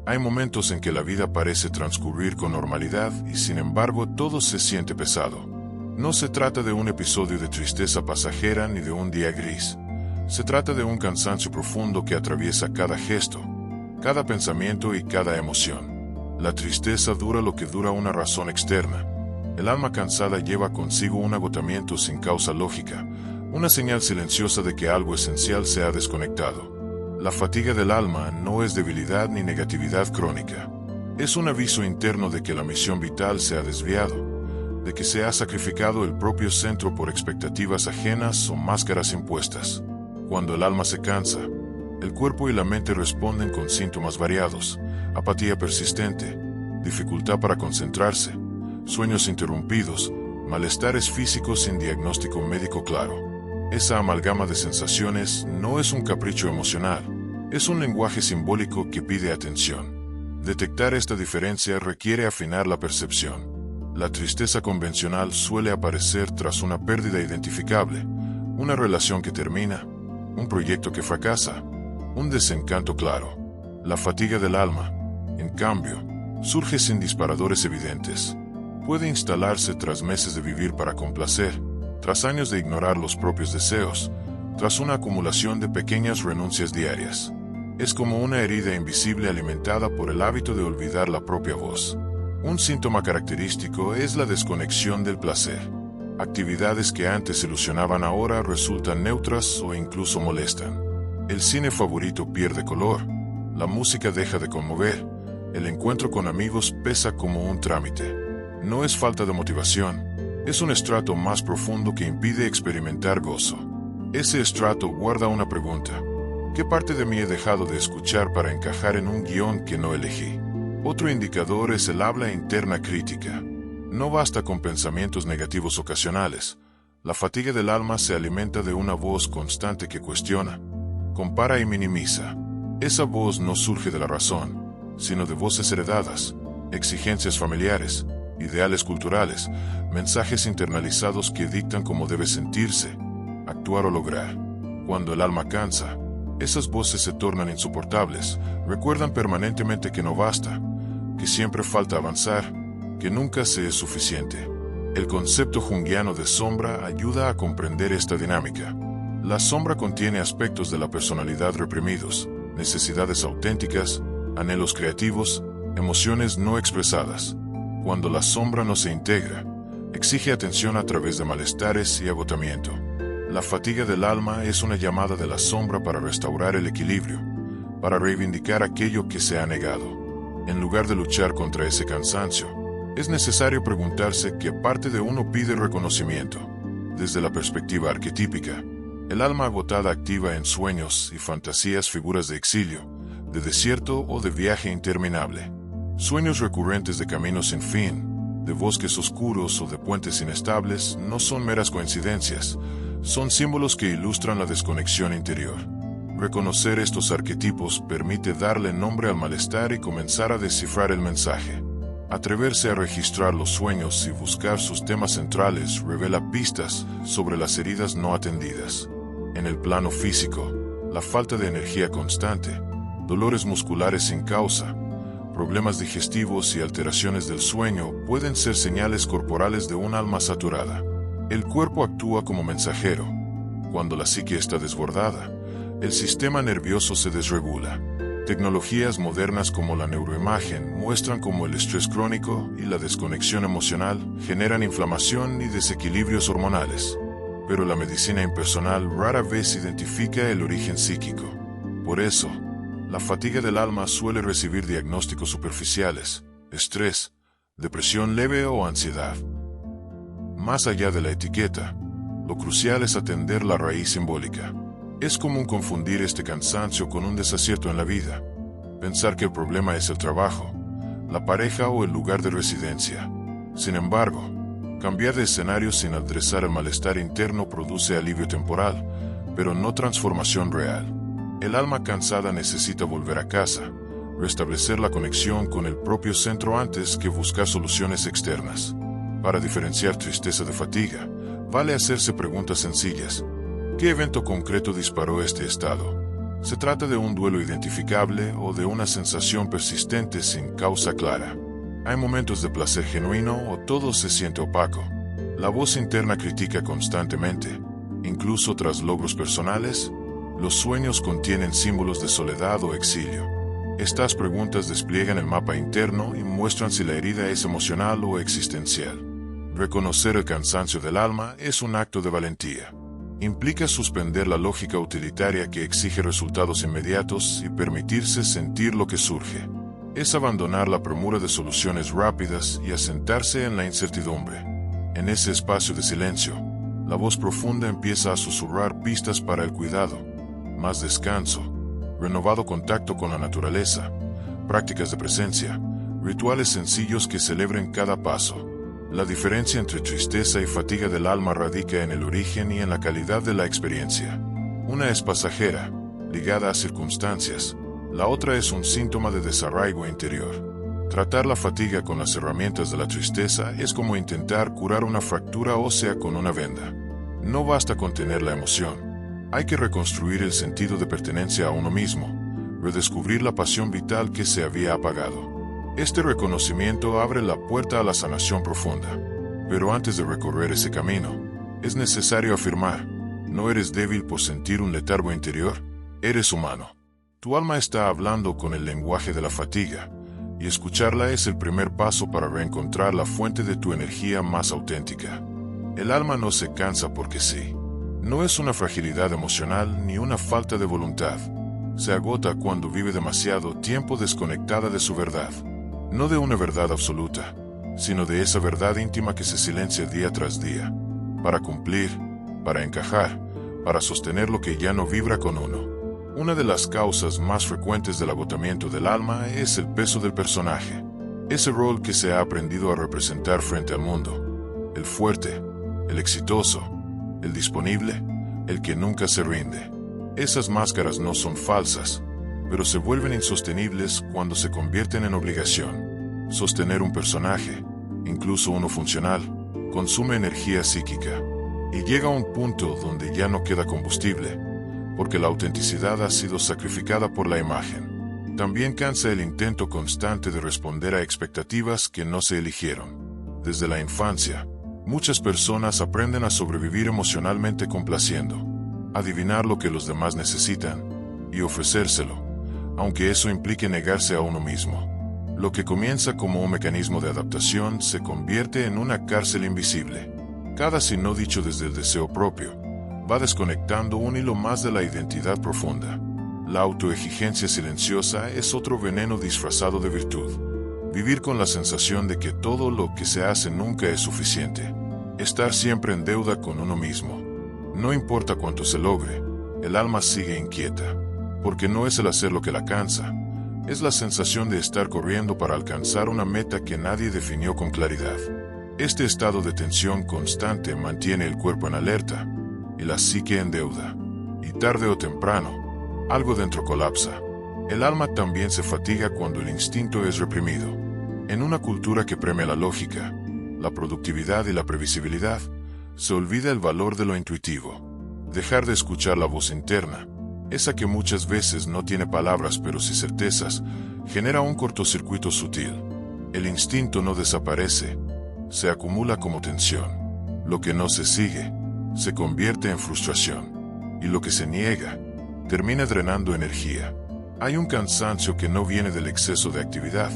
Hay momentos en que la vida parece transcurrir con normalidad y sin embargo todo se siente pesado. No se trata de un episodio de tristeza pasajera ni de un día gris. Se trata de un cansancio profundo que atraviesa cada gesto, cada pensamiento y cada emoción. La tristeza dura lo que dura una razón externa. El alma cansada lleva consigo un agotamiento sin causa lógica, una señal silenciosa de que algo esencial se ha desconectado. La fatiga del alma no es debilidad ni negatividad crónica. Es un aviso interno de que la misión vital se ha desviado, de que se ha sacrificado el propio centro por expectativas ajenas o máscaras impuestas. Cuando el alma se cansa, el cuerpo y la mente responden con síntomas variados: apatía persistente, dificultad para concentrarse, sueños interrumpidos, malestares físicos sin diagnóstico médico claro. Esa amalgama de sensaciones no es un capricho emocional, es un lenguaje simbólico que pide atención. Detectar esta diferencia requiere afinar la percepción. La tristeza convencional suele aparecer tras una pérdida identificable, una relación que termina, un proyecto que fracasa, un desencanto claro. La fatiga del alma, en cambio, surge sin disparadores evidentes. Puede instalarse tras meses de vivir para complacer, tras años de ignorar los propios deseos, tras una acumulación de pequeñas renuncias diarias. Es como una herida invisible alimentada por el hábito de olvidar la propia voz. Un síntoma característico es la desconexión del placer. Actividades que antes ilusionaban ahora resultan neutras o incluso molestan. El cine favorito pierde color, la música deja de conmover, el encuentro con amigos pesa como un trámite. No es falta de motivación, es un estrato más profundo que impide experimentar gozo. Ese estrato guarda una pregunta: ¿qué parte de mí he dejado de escuchar para encajar en un guión que no elegí? Otro indicador es el habla interna crítica. No basta con pensamientos negativos ocasionales. La fatiga del alma se alimenta de una voz constante que cuestiona, compara y minimiza. Esa voz no surge de la razón, sino de voces heredadas, exigencias familiares, ideales culturales, mensajes internalizados que dictan cómo debe sentirse, actuar o lograr. Cuando el alma cansa, esas voces se tornan insoportables, recuerdan permanentemente que no basta, que siempre falta avanzar, que nunca se es suficiente. El concepto junguiano de sombra ayuda a comprender esta dinámica. La sombra contiene aspectos de la personalidad reprimidos, necesidades auténticas, anhelos creativos, emociones no expresadas. Cuando la sombra no se integra, exige atención a través de malestares y agotamiento. La fatiga del alma es una llamada de la sombra para restaurar el equilibrio, para reivindicar aquello que se ha negado. En lugar de luchar contra ese cansancio, es necesario preguntarse qué parte de uno pide reconocimiento. Desde la perspectiva arquetípica, el alma agotada activa en sueños y fantasías figuras de exilio, de desierto o de viaje interminable. Sueños recurrentes de caminos sin fin, de bosques oscuros o de puentes inestables no son meras coincidencias, son símbolos que ilustran la desconexión interior. Reconocer estos arquetipos permite darle nombre al malestar y comenzar a descifrar el mensaje. Atreverse a registrar los sueños y buscar sus temas centrales revela pistas sobre las heridas no atendidas. En el plano físico, la falta de energía constante, dolores musculares sin causa, problemas digestivos y alteraciones del sueño pueden ser señales corporales de un alma saturada. El cuerpo actúa como mensajero. Cuando la psique está desbordada, el sistema nervioso se desregula. Tecnologías modernas como la neuroimagen muestran cómo el estrés crónico y la desconexión emocional generan inflamación y desequilibrios hormonales. Pero la medicina impersonal rara vez identifica el origen psíquico. Por eso, la fatiga del alma suele recibir diagnósticos superficiales: estrés, depresión leve o ansiedad. Más allá de la etiqueta, lo crucial es atender la raíz simbólica. Es común confundir este cansancio con un desacierto en la vida, pensar que el problema es el trabajo, la pareja o el lugar de residencia. Sin embargo, cambiar de escenario sin adresar el malestar interno produce alivio temporal, pero no transformación real. El alma cansada necesita volver a casa, restablecer la conexión con el propio centro antes que buscar soluciones externas. Para diferenciar tristeza de fatiga, vale hacerse preguntas sencillas. ¿Qué evento concreto disparó este estado? Se trata de un duelo identificable o de una sensación persistente sin causa clara. Hay momentos de placer genuino o todo se siente opaco. La voz interna critica constantemente. Incluso tras logros personales, los sueños contienen símbolos de soledad o exilio. Estas preguntas despliegan el mapa interno y muestran si la herida es emocional o existencial. Reconocer el cansancio del alma es un acto de valentía. Implica suspender la lógica utilitaria que exige resultados inmediatos y permitirse sentir lo que surge. Es abandonar la premura de soluciones rápidas y asentarse en la incertidumbre. En ese espacio de silencio, la voz profunda empieza a susurrar pistas para el cuidado, más descanso, renovado contacto con la naturaleza, prácticas de presencia, rituales sencillos que celebren cada paso. La diferencia entre tristeza y fatiga del alma radica en el origen y en la calidad de la experiencia. Una es pasajera, ligada a circunstancias. La otra es un síntoma de desarraigo interior. Tratar la fatiga con las herramientas de la tristeza es como intentar curar una fractura ósea con una venda. No basta con tener la emoción. Hay que reconstruir el sentido de pertenencia a uno mismo, redescubrir la pasión vital que se había apagado. Este reconocimiento abre la puerta a la sanación profunda. Pero antes de recorrer ese camino, es necesario afirmar: no eres débil por sentir un letargo interior, eres humano. Tu alma está hablando con el lenguaje de la fatiga, y escucharla es el primer paso para reencontrar la fuente de tu energía más auténtica. El alma no se cansa porque sí. No es una fragilidad emocional ni una falta de voluntad. Se agota cuando vive demasiado tiempo desconectada de su verdad. No de una verdad absoluta, sino de esa verdad íntima que se silencia día tras día, para cumplir, para encajar, para sostener lo que ya no vibra con uno. Una de las causas más frecuentes del agotamiento del alma es el peso del personaje, ese rol que se ha aprendido a representar frente al mundo, el fuerte, el exitoso, el disponible, el que nunca se rinde. Esas máscaras no son falsas, pero se vuelven insostenibles cuando se convierten en obligación. Sostener un personaje, incluso uno funcional, consume energía psíquica, y llega a un punto donde ya no queda combustible, porque la autenticidad ha sido sacrificada por la imagen. También cansa el intento constante de responder a expectativas que no se eligieron. Desde la infancia, muchas personas aprenden a sobrevivir emocionalmente complaciendo, adivinar lo que los demás necesitan y ofrecérselo, aunque eso implique negarse a uno mismo. Lo que comienza como un mecanismo de adaptación se convierte en una cárcel invisible. Cada sí no dicho desde el deseo propio va desconectando un hilo más de la identidad profunda. La autoexigencia silenciosa es otro veneno disfrazado de virtud. Vivir con la sensación de que todo lo que se hace nunca es suficiente. Estar siempre en deuda con uno mismo. No importa cuánto se logre, el alma sigue inquieta. Porque no es el hacer lo que la cansa, es la sensación de estar corriendo para alcanzar una meta que nadie definió con claridad. Este estado de tensión constante mantiene el cuerpo en alerta y la psique en deuda. Y tarde o temprano, algo dentro colapsa. El alma también se fatiga cuando el instinto es reprimido. En una cultura que premia la lógica, la productividad y la previsibilidad, se olvida el valor de lo intuitivo. Dejar de escuchar la voz interna, esa que muchas veces no tiene palabras pero sí certezas, genera un cortocircuito sutil. El instinto no desaparece, se acumula como tensión. Lo que no se sigue, se convierte en frustración. Y lo que se niega, termina drenando energía. Hay un cansancio que no viene del exceso de actividad,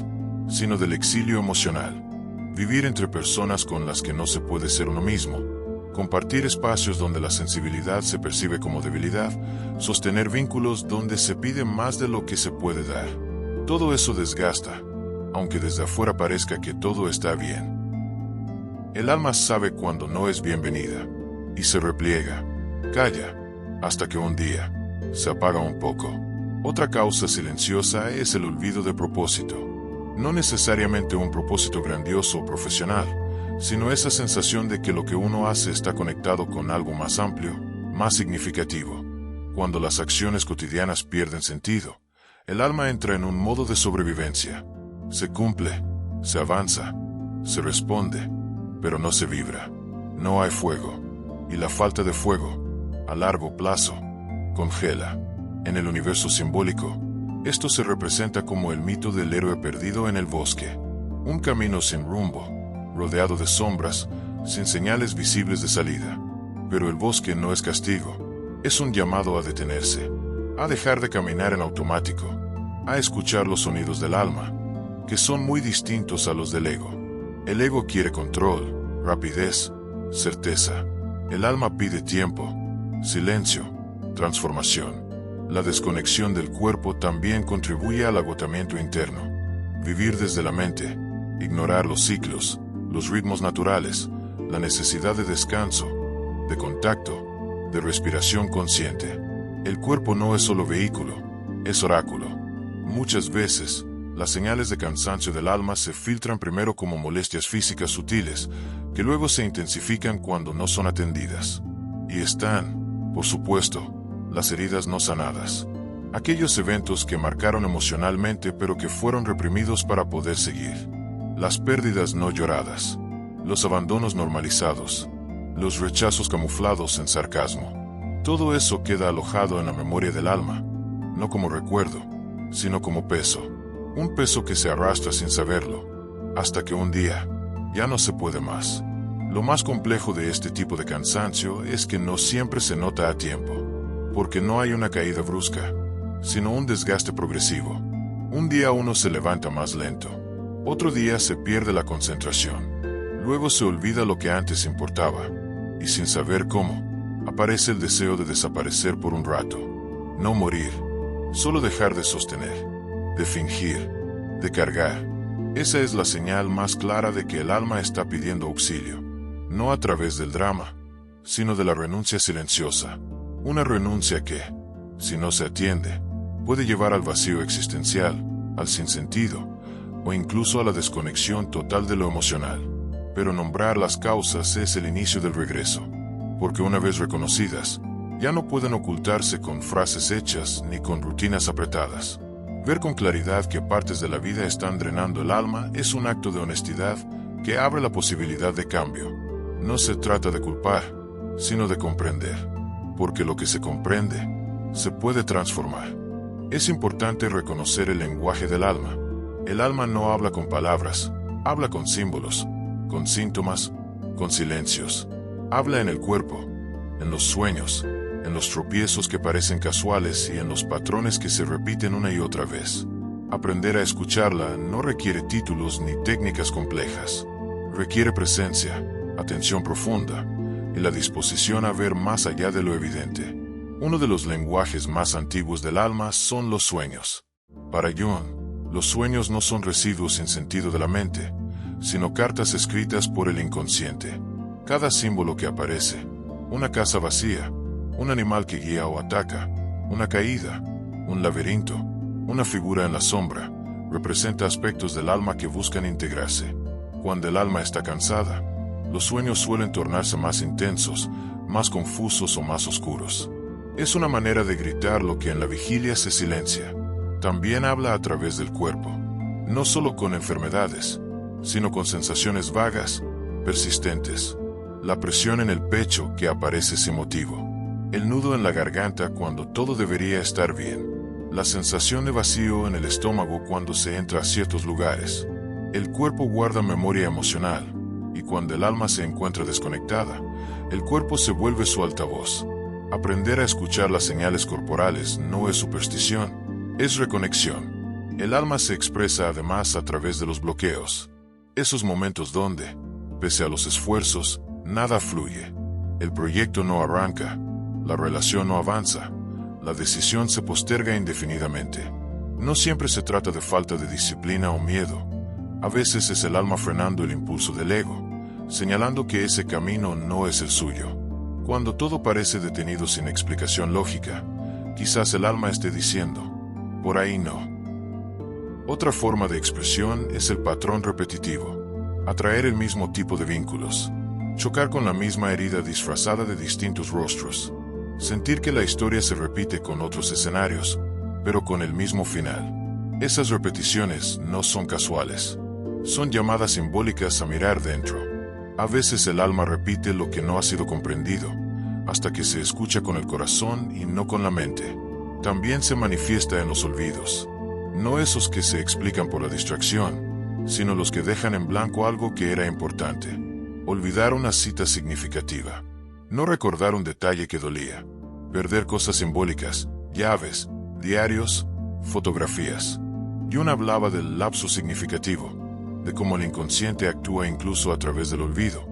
sino del exilio emocional. Vivir entre personas con las que no se puede ser uno mismo. Compartir espacios donde la sensibilidad se percibe como debilidad, sostener vínculos donde se pide más de lo que se puede dar. Todo eso desgasta, aunque desde afuera parezca que todo está bien. El alma sabe cuando no es bienvenida, y se repliega, calla, hasta que un día se apaga un poco. Otra causa silenciosa es el olvido de propósito. No necesariamente un propósito grandioso o profesional, sino esa sensación de que lo que uno hace está conectado con algo más amplio, más significativo. Cuando las acciones cotidianas pierden sentido, el alma entra en un modo de sobrevivencia. Se cumple, se avanza, se responde, pero no se vibra. No hay fuego, y la falta de fuego, a largo plazo, congela. En el universo simbólico, esto se representa como el mito del héroe perdido en el bosque. Un camino sin rumbo, rodeado de sombras, sin señales visibles de salida. Pero el bosque no es castigo, es un llamado a detenerse, a dejar de caminar en automático, a escuchar los sonidos del alma, que son muy distintos a los del ego. El ego quiere control, rapidez, certeza. El alma pide tiempo, silencio, transformación. La desconexión del cuerpo también contribuye al agotamiento interno. Vivir desde la mente, ignorar los ciclos, los ritmos naturales, la necesidad de descanso, de contacto, de respiración consciente. El cuerpo no es solo vehículo, es oráculo. Muchas veces, las señales de cansancio del alma se filtran primero como molestias físicas sutiles, que luego se intensifican cuando no son atendidas. Y están, por supuesto, las heridas no sanadas. Aquellos eventos que marcaron emocionalmente pero que fueron reprimidos para poder seguir. Las pérdidas no lloradas. Los abandonos normalizados. Los rechazos camuflados en sarcasmo. Todo eso queda alojado en la memoria del alma, no como recuerdo, sino como peso. Un peso que se arrastra sin saberlo, hasta que un día, ya no se puede más. Lo más complejo de este tipo de cansancio es que no siempre se nota a tiempo, porque no hay una caída brusca, sino un desgaste progresivo. Un día uno se levanta más lento, otro día se pierde la concentración, luego se olvida lo que antes importaba, y sin saber cómo, aparece el deseo de desaparecer por un rato. No morir, solo dejar de sostener, de fingir, de cargar. Esa es la señal más clara de que el alma está pidiendo auxilio, no a través del drama, sino de la renuncia silenciosa. Una renuncia que, si no se atiende, puede llevar al vacío existencial, al sinsentido, o incluso a la desconexión total de lo emocional. Pero nombrar las causas es el inicio del regreso, porque una vez reconocidas, ya no pueden ocultarse con frases hechas ni con rutinas apretadas. Ver con claridad que partes de la vida están drenando el alma es un acto de honestidad que abre la posibilidad de cambio. No se trata de culpar, sino de comprender, porque lo que se comprende, se puede transformar. Es importante reconocer el lenguaje del alma. El alma no habla con palabras, habla con símbolos, con síntomas, con silencios. Habla en el cuerpo, en los sueños, en los tropiezos que parecen casuales y en los patrones que se repiten una y otra vez. Aprender a escucharla no requiere títulos ni técnicas complejas. Requiere presencia, atención profunda y la disposición a ver más allá de lo evidente. Uno de los lenguajes más antiguos del alma son los sueños. Para Jung, los sueños no son residuos sin sentido de la mente, sino cartas escritas por el inconsciente. Cada símbolo que aparece, una casa vacía, un animal que guía o ataca, una caída, un laberinto, una figura en la sombra, representa aspectos del alma que buscan integrarse. Cuando el alma está cansada, los sueños suelen tornarse más intensos, más confusos o más oscuros. Es una manera de gritar lo que en la vigilia se silencia. También habla a través del cuerpo, no solo con enfermedades, sino con sensaciones vagas, persistentes. La presión en el pecho que aparece sin motivo. El nudo en la garganta cuando todo debería estar bien. La sensación de vacío en el estómago cuando se entra a ciertos lugares. El cuerpo guarda memoria emocional, y cuando el alma se encuentra desconectada, el cuerpo se vuelve su altavoz. Aprender a escuchar las señales corporales no es superstición, es reconexión. El alma se expresa además a través de los bloqueos. Esos momentos donde, pese a los esfuerzos, nada fluye. El proyecto no arranca, la relación no avanza, la decisión se posterga indefinidamente. No siempre se trata de falta de disciplina o miedo. A veces es el alma frenando el impulso del ego, señalando que ese camino no es el suyo. Cuando todo parece detenido sin explicación lógica, quizás el alma esté diciendo, por ahí no. Otra forma de expresión es el patrón repetitivo. Atraer el mismo tipo de vínculos. Chocar con la misma herida disfrazada de distintos rostros. Sentir que la historia se repite con otros escenarios, pero con el mismo final. Esas repeticiones no son casuales. Son llamadas simbólicas a mirar dentro. A veces el alma repite lo que no ha sido comprendido, hasta que se escucha con el corazón y no con la mente. También se manifiesta en los olvidos. No esos que se explican por la distracción, sino los que dejan en blanco algo que era importante. Olvidar una cita significativa. No recordar un detalle que dolía. Perder cosas simbólicas, llaves, diarios, fotografías. Jung hablaba del lapso significativo, de cómo el inconsciente actúa incluso a través del olvido,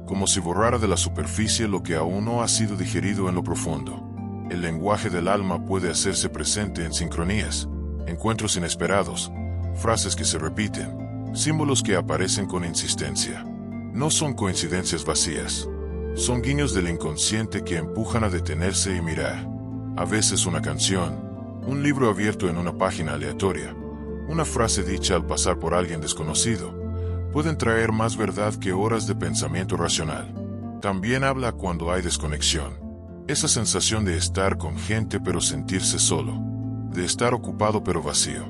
como si borrara de la superficie lo que aún no ha sido digerido en lo profundo. El lenguaje del alma puede hacerse presente en sincronías, encuentros inesperados, frases que se repiten, símbolos que aparecen con insistencia. No son coincidencias vacías. Son guiños del inconsciente que empujan a detenerse y mirar. A veces una canción, un libro abierto en una página aleatoria, una frase dicha al pasar por alguien desconocido, pueden traer más verdad que horas de pensamiento racional. También habla cuando hay desconexión. Esa sensación de estar con gente pero sentirse solo, de estar ocupado pero vacío,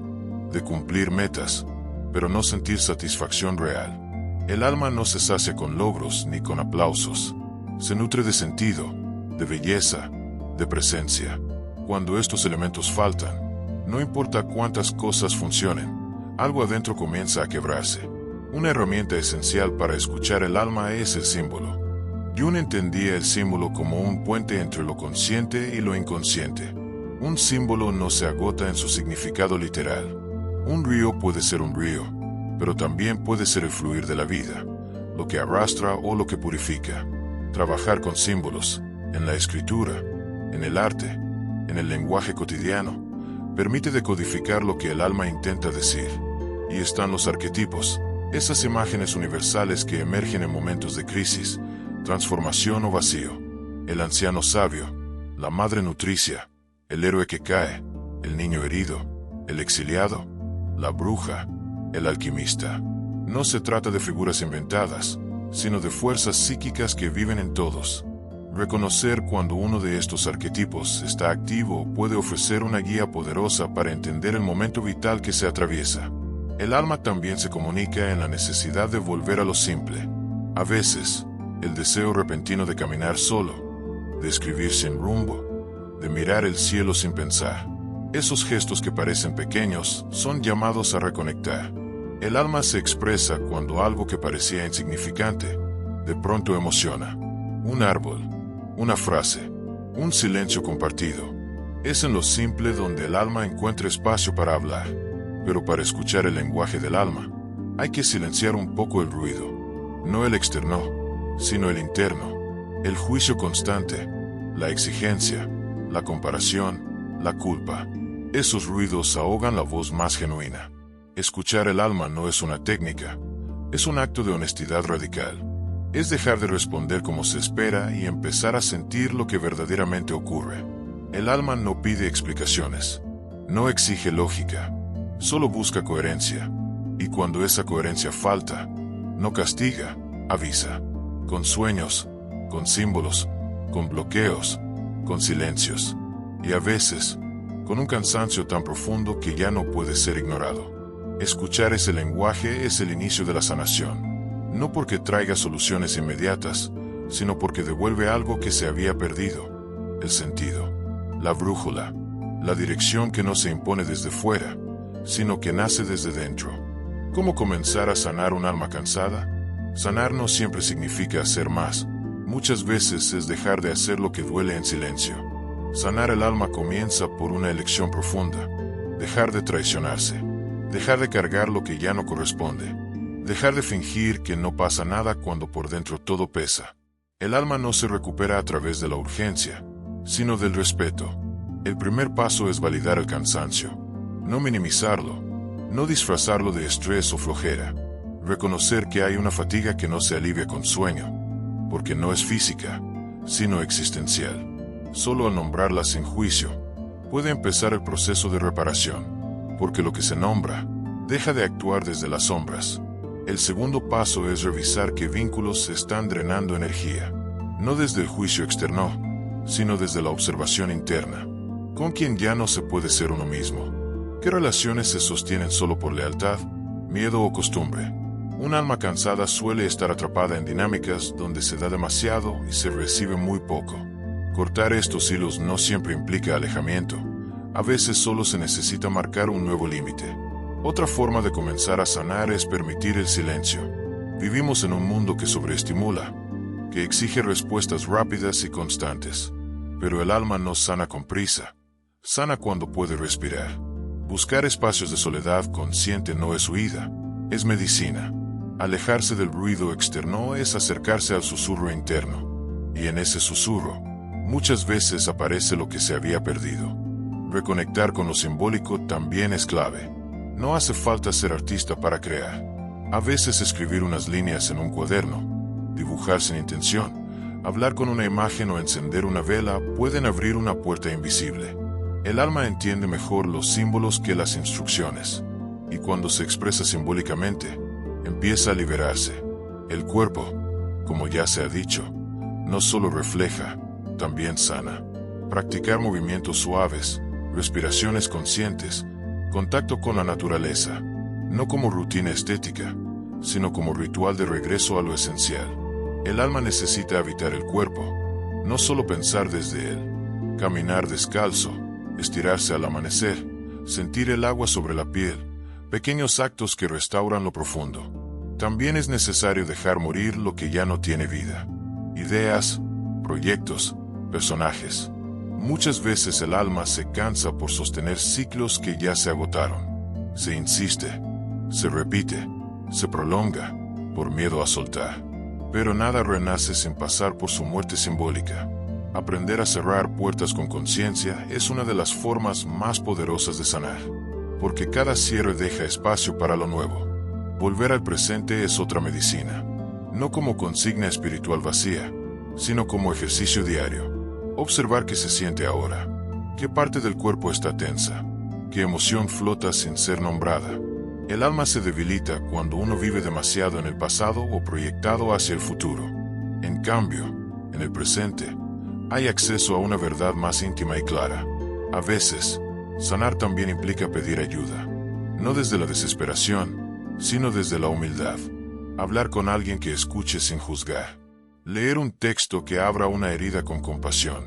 de cumplir metas, pero no sentir satisfacción real. El alma no se sacia con logros ni con aplausos. Se nutre de sentido, de belleza, de presencia. Cuando estos elementos faltan, no importa cuántas cosas funcionen, algo adentro comienza a quebrarse. Una herramienta esencial para escuchar el alma es el símbolo. Jung entendía el símbolo como un puente entre lo consciente y lo inconsciente. Un símbolo no se agota en su significado literal. Un río puede ser un río, pero también puede ser el fluir de la vida, lo que arrastra o lo que purifica. Trabajar con símbolos, en la escritura, en el arte, en el lenguaje cotidiano, permite decodificar lo que el alma intenta decir. Y están los arquetipos, esas imágenes universales que emergen en momentos de crisis, transformación o vacío. El anciano sabio, la madre nutricia, el héroe que cae, el niño herido, el exiliado, la bruja, el alquimista. No se trata de figuras inventadas, sino de fuerzas psíquicas que viven en todos. Reconocer cuando uno de estos arquetipos está activo puede ofrecer una guía poderosa para entender el momento vital que se atraviesa. El alma también se comunica en la necesidad de volver a lo simple. A veces, el deseo repentino de caminar solo, de escribir sin rumbo, de mirar el cielo sin pensar. Esos gestos que parecen pequeños son llamados a reconectar. El alma se expresa cuando algo que parecía insignificante, de pronto emociona. Un árbol, una frase, un silencio compartido. Es en lo simple donde el alma encuentra espacio para hablar. Pero para escuchar el lenguaje del alma, hay que silenciar un poco el ruido. No el externo, sino el interno. El juicio constante, la exigencia, la comparación, la culpa. Esos ruidos ahogan la voz más genuina. Escuchar el alma no es una técnica, es un acto de honestidad radical. Es dejar de responder como se espera y empezar a sentir lo que verdaderamente ocurre. El alma no pide explicaciones, no exige lógica, solo busca coherencia. Y cuando esa coherencia falta, no castiga, avisa. Con sueños, con símbolos, con bloqueos, con silencios. Y a veces, con un cansancio tan profundo que ya no puede ser ignorado. Escuchar ese lenguaje es el inicio de la sanación. No porque traiga soluciones inmediatas, sino porque devuelve algo que se había perdido. El sentido, la brújula, la dirección que no se impone desde fuera, sino que nace desde dentro. ¿Cómo comenzar a sanar un alma cansada? Sanar no siempre significa hacer más. Muchas veces es dejar de hacer lo que duele en silencio. Sanar el alma comienza por una elección profunda. Dejar de traicionarse. Dejar de cargar lo que ya no corresponde. Dejar de fingir que no pasa nada cuando por dentro todo pesa. El alma no se recupera a través de la urgencia, sino del respeto. El primer paso es validar el cansancio. No minimizarlo. No disfrazarlo de estrés o flojera. Reconocer que hay una fatiga que no se alivia con sueño, porque no es física, sino existencial. Solo al nombrarla sin juicio, puede empezar el proceso de reparación, porque lo que se nombra, deja de actuar desde las sombras. El segundo paso es revisar qué vínculos se están drenando energía, no desde el juicio externo, sino desde la observación interna. ¿Con quién ya no se puede ser uno mismo? ¿Qué relaciones se sostienen solo por lealtad, miedo o costumbre? Un alma cansada suele estar atrapada en dinámicas donde se da demasiado y se recibe muy poco. Cortar estos hilos no siempre implica alejamiento. A veces solo se necesita marcar un nuevo límite. Otra forma de comenzar a sanar es permitir el silencio. Vivimos en un mundo que sobreestimula, que exige respuestas rápidas y constantes. Pero el alma no sana con prisa. Sana cuando puede respirar. Buscar espacios de soledad consciente no es huida, es medicina. Alejarse del ruido externo es acercarse al susurro interno. Y en ese susurro, muchas veces aparece lo que se había perdido. Reconectar con lo simbólico también es clave. No hace falta ser artista para crear. A veces escribir unas líneas en un cuaderno, dibujar sin intención, hablar con una imagen o encender una vela pueden abrir una puerta invisible. El alma entiende mejor los símbolos que las instrucciones. Y cuando se expresa simbólicamente, empieza a liberarse. El cuerpo, como ya se ha dicho, no solo refleja, también sana. Practicar movimientos suaves, respiraciones conscientes, contacto con la naturaleza, no como rutina estética, sino como ritual de regreso a lo esencial. El alma necesita habitar el cuerpo, no solo pensar desde él. Caminar descalzo, estirarse al amanecer, sentir el agua sobre la piel, pequeños actos que restauran lo profundo. También es necesario dejar morir lo que ya no tiene vida. Ideas, proyectos, personajes. Muchas veces el alma se cansa por sostener ciclos que ya se agotaron. Se insiste, se repite, se prolonga, por miedo a soltar. Pero nada renace sin pasar por su muerte simbólica. Aprender a cerrar puertas con conciencia es una de las formas más poderosas de sanar, porque cada cierre deja espacio para lo nuevo. Volver al presente es otra medicina, no como consigna espiritual vacía, sino como ejercicio diario. Observar qué se siente ahora, qué parte del cuerpo está tensa, qué emoción flota sin ser nombrada. El alma se debilita cuando uno vive demasiado en el pasado o proyectado hacia el futuro. En cambio, en el presente, hay acceso a una verdad más íntima y clara. A veces, sanar también implica pedir ayuda, no desde la desesperación, sino desde la humildad. Hablar con alguien que escuche sin juzgar. Leer un texto que abra una herida con compasión.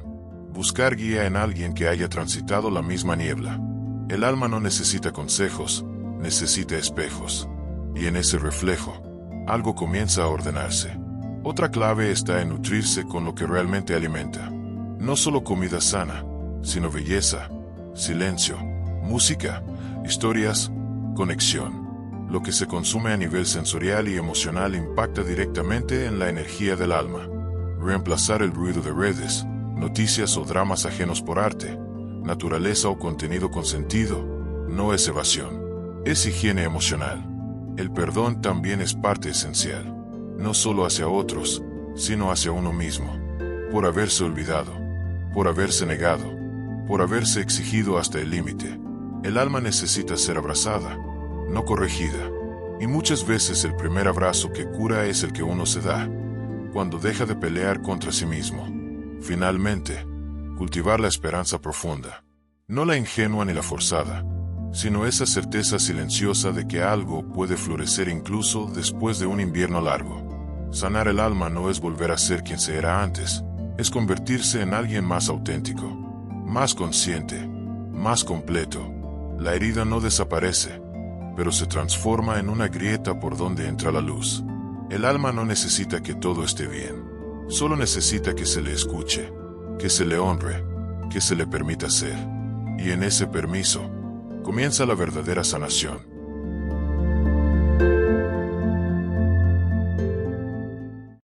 Buscar guía en alguien que haya transitado la misma niebla. El alma no necesita consejos, necesita espejos. Y en ese reflejo, algo comienza a ordenarse. Otra clave está en nutrirse con lo que realmente alimenta. No solo comida sana, sino belleza, silencio, música, historias, conexión. Lo que se consume a nivel sensorial y emocional impacta directamente en la energía del alma. Reemplazar el ruido de redes, noticias o dramas ajenos por arte, naturaleza o contenido con sentido, no es evasión, es higiene emocional. El perdón también es parte esencial, no solo hacia otros, sino hacia uno mismo. Por haberse olvidado, por haberse negado, por haberse exigido hasta el límite. El alma necesita ser abrazada, no corregida. Y muchas veces el primer abrazo que cura es el que uno se da, cuando deja de pelear contra sí mismo. Finalmente, cultivar la esperanza profunda, no la ingenua ni la forzada, sino esa certeza silenciosa de que algo puede florecer incluso después de un invierno largo. Sanar el alma no es volver a ser quien se era antes, es convertirse en alguien más auténtico, más consciente, más completo. La herida no desaparece, pero se transforma en una grieta por donde entra la luz. El alma no necesita que todo esté bien, solo necesita que se le escuche, que se le honre, que se le permita ser. Y en ese permiso, comienza la verdadera sanación.